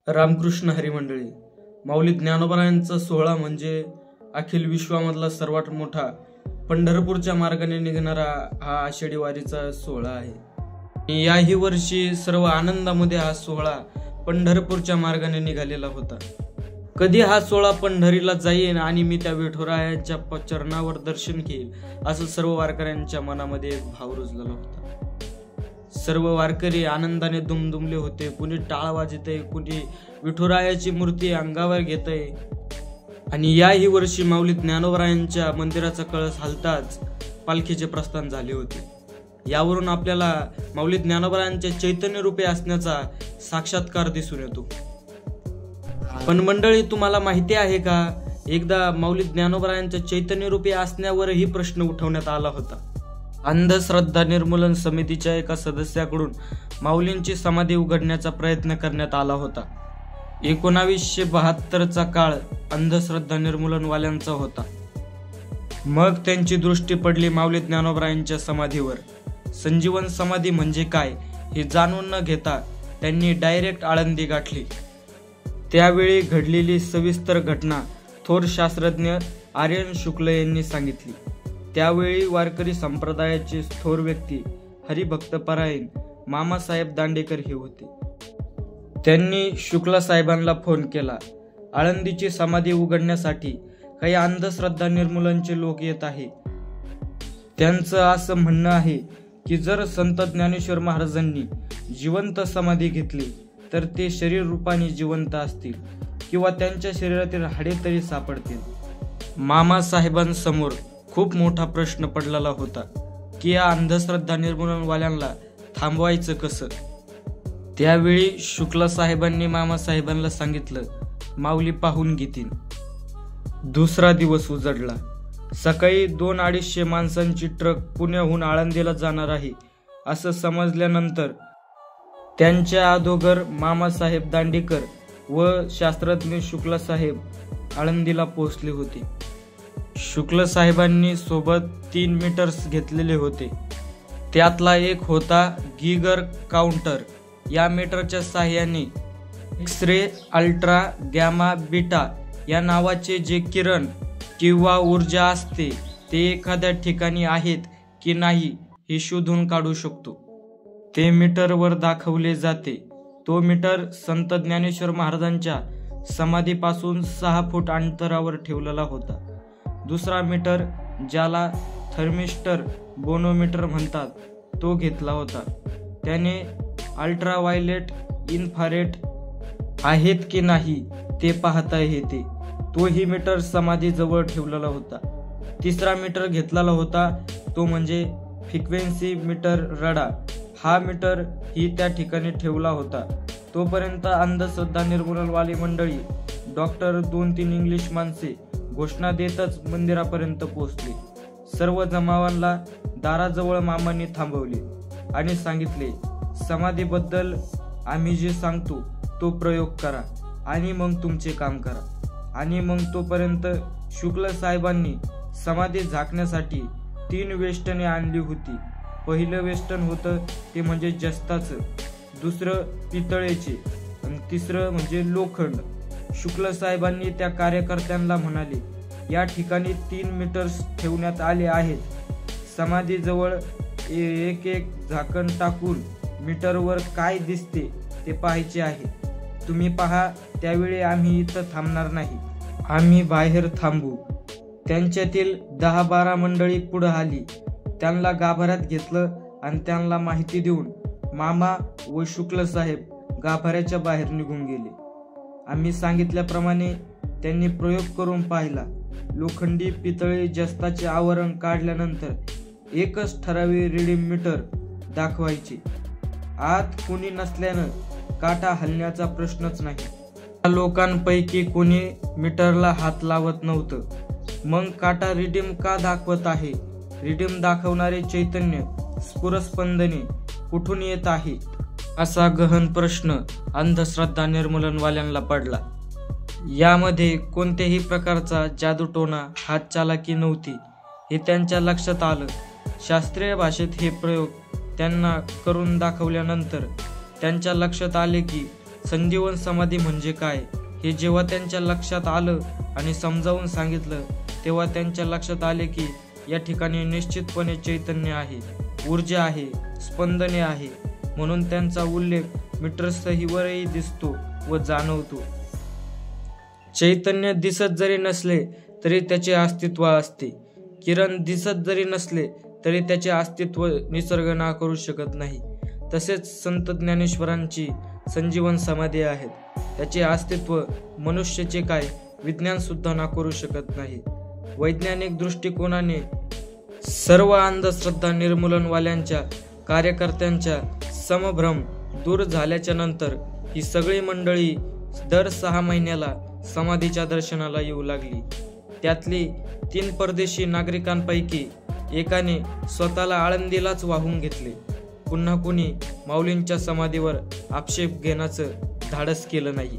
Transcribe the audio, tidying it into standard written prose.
रामकृष्ण हरी मंडळी. माऊली ज्ञानोबरायांचा सोहळा म्हणजे अखिल विश्वामधला सर्वात मोठा पंढरपूरच्या मार्गाने निघणारा हा आषाढी वारीचा सोहळा आहे. याही वर्षी सर्व आनंदामध्ये हा सोहळा पंढरपूरच्या मार्गाने निघालेला होता. कधी हा सोहळा पंढरीला जाईन आणि मी त्या विठुरायाच्या चरणावर दर्शन घेईल असं सर्व वारकऱ्यांच्या मनामध्ये एक भाव रुजलेला होता. सर्व वारकरी आनंदाने दुमदुमले होते. कुणी टाळ वाजतय, कुणी विठुरायाची मूर्ती अंगावर घेतय. आणि याही वर्षी माऊली ज्ञानोबरायांच्या मंदिराचा कळस हलताच पालखीचे प्रस्थान झाले होते. यावरून आपल्याला माऊली ज्ञानोबरायांचे चैतन्य रूपे असण्याचा साक्षात्कार दिसून येतो. पण मंडळी, तुम्हाला माहिती आहे का, एकदा माऊली ज्ञानोबरायांच्या चैतन्य रूपे असण्यावरही प्रश्न उठवण्यात आला होता. अंधश्रद्धा निर्मूलन समितीच्या एका सदस्याकडून माऊलींची समाधी उघडण्याचा प्रयत्न करण्यात आला होता. 1972चा काळ अंधश्रद्धा निर्मूलन वाल्यांचा होता. मग त्यांची दृष्टी पडली माऊली ज्ञानोबरायांच्या समाधीवर. संजीवन समाधी म्हणजे काय हे जाणून न घेता त्यांनी डायरेक्ट आळंदी गाठली. त्यावेळी घडलेली सविस्तर घटना थोर शास्त्रज्ञ आर्यन शुक्ल यांनी सांगितली. त्यावेळी वारकरी संप्रदायाचे थोर व्यक्ती हरिभक्तपरायण मामासाहेब दांडेकर हे होते. त्यांनी शुक्ला साहेबांना फोन केला. आळंदीची समाधी उघडण्यासाठी काही अंधश्रद्धा निर्मूलनचे लोक येत आहे. त्यांचं असं म्हणणं आहे की जर संत ज्ञानेश्वर महाराजांनी जिवंत समाधी घेतली तर ते शरीर रूपाने जिवंत असतील किंवा त्यांच्या शरीरातील हाडे तरी सापडतील. मामासाहेबांसमोर खूप मोठा प्रश्न पडलेला होता की या अंधश्रद्धा निर्मूलन वाल्यांना थांबवायचं कसं. त्यावेळी शुक्ला साहेबांनी मामासाहेबांना सांगितलं, माऊली पाहून घेतील. दुसरा दिवस उजडला. सकाळी 200-250 माणसांची ट्रक पुण्याहून आळंदीला जाणार आहे असं समजल्यानंतर त्यांच्या अगोदर मामासाहेब दांडेकर व शास्त्रज्ञ शुक्ला साहेब आळंदीला पोहोचले होते. शुक्ल साहेबांनी सोबत 3 मीटर्स घेतलेले होते. त्यातला एक होता गीगर काउंटर. या मीटरच्या साहाय्याने एक्स-रे, अल्ट्रा, गॅमा, बीटा या नावाचे जे किरण किंवा ऊर्जा असते ते एखाद्या ठिकाणी आहेत की नाही हे शोधून काढू शकतो. ते मीटरवर दाखवले जाते. तो मीटर संत ज्ञानेश्वर महाराजांच्या समाधीपासून 6 फूट अंतरावर ठेवलेला होता. दुसरा मीटर, ज्याला थर्मिस्टर बोनोमीटर म्हणतात, तो घेतला होता. त्याने अल्ट्राव्हायलेट, इन्फ्रारेड आहेत की नाही ते पाहता येते. तोही मीटर समाधी जवळ ठेवलेला होता. तिसरा मीटर घेतलेला होता, तो म्हणजे फ्रिक्वेन्सी मीटर रडार. हा मीटर ही त्या ठिकाणी ठेवला होता. तोपर्यंत अंधश्रद्धा निर्मूलनवाली मंडळी, डॉक्टर, 2-3 इंग्लिश माणसे घोषणा देतच मंदिरापर्यंत पोहोचले. सर्व जमावांना दाराजवळ मामांनी थांबवले आणि सांगितले, समाधीबद्दल आम्ही जे सांगतो तो प्रयोग करा आणि मग तुमचे काम करा. आणि मग तोपर्यंत शुक्ल साहेबांनी समाधी झाकण्यासाठी 3 वेष्टने आणली होती. पहिलं वेष्टन होतं ते म्हणजे जस्ताचं, दुसरं पितळेचे आणि तिसरं म्हणजे लोखंड. शुक्ल साहेबांनी त्या कार्यकर्त्यांना म्हणाले, या ठिकाणी 3 मीटर्स ठेवण्यात आले आहेत. समाधीजवळ एक झाकण टाकून मीटरवर काय दिसते ते पाहायचे आहे. तुम्ही पहा, त्यावेळी आम्ही इथं थांबणार नाही, आम्ही बाहेर थांबू. त्यांच्यातील 10-12 मंडळी पुढे आली. त्यांना गाभाऱ्यात घेतलं आणि त्यांना माहिती देऊन मामा व शुक्ल साहेब गाभाऱ्याच्या बाहेर निघून गेले. आम्ही सांगितल्याप्रमाणे त्यांनी प्रयोग करून पाहिला. लोखंडी, पितळी, जस्ताचे आवरण काढल्यानंतर एकच ठराविक रीडिंग मीटर दाखवायचे. आत कोणी नसल्यानं काटा हलण्याचा प्रश्नच नाही. लोकांपैकी कोणी मीटरला हात लावत नव्हतं. मग काटा रिडीम का दाखवत आहे? रिडीम दाखवणारे चैतन्य स्फुरस्पंदने कुठून येत आहे असा गहन प्रश्न अंधश्रद्धा निर्मूलनवाल्यांना पडला. यामध्ये कोणत्याही प्रकारचा जादूटोणा, हातचालाकी नव्हती हे त्यांच्या लक्षात आलं. शास्त्रीय भाषेत हे प्रयोग त्यांना करून दाखवल्यानंतर त्यांच्या लक्षात आले की संजीवन समाधी म्हणजे काय हे जेव्हा त्यांच्या लक्षात आलं आणि समजावून सांगितलं, तेव्हा त्यांच्या लक्षात आले की या ठिकाणी निश्चितपणे चैतन्य आहे, ऊर्जा आहे, स्पंदने आहे. म्हणून त्यांचा उल्लेख मीटरसहीवरही दिसतो व जाणवतो. चैतन्य दिसत जरी नसले तरी त्याचे अस्तित्व असते. किरण दिसत जरी नसले तरी त्याचे अस्तित्व निसर्ग नाकारू शकत नाही. तसेच संत ज्ञानेश्वरांची संजीवन समाधी आहेत. त्याचे अस्तित्व मनुष्याचे काय, विज्ञान सुद्धा नाकारू शकत नाही. वैज्ञानिक दृष्टिकोनाने सर्व अंधश्रद्धा निर्मूलनवाल्यांच्या कार्यकर्त्यांच्या समभ्रम दूर झाल्याच्या नंतर ही सगळी मंडळी दर 6 महिन्याला समाधीच्या दर्शनाला येऊ लागली. त्यातली 3 परदेशी नागरिकांपैकी एकाने स्वतःला आळंदीलाच वाहून घेतले. पुन्हा कुणी माऊलींच्या समाधीवर आक्षेप घेण्याचं धाडस केलं नाही.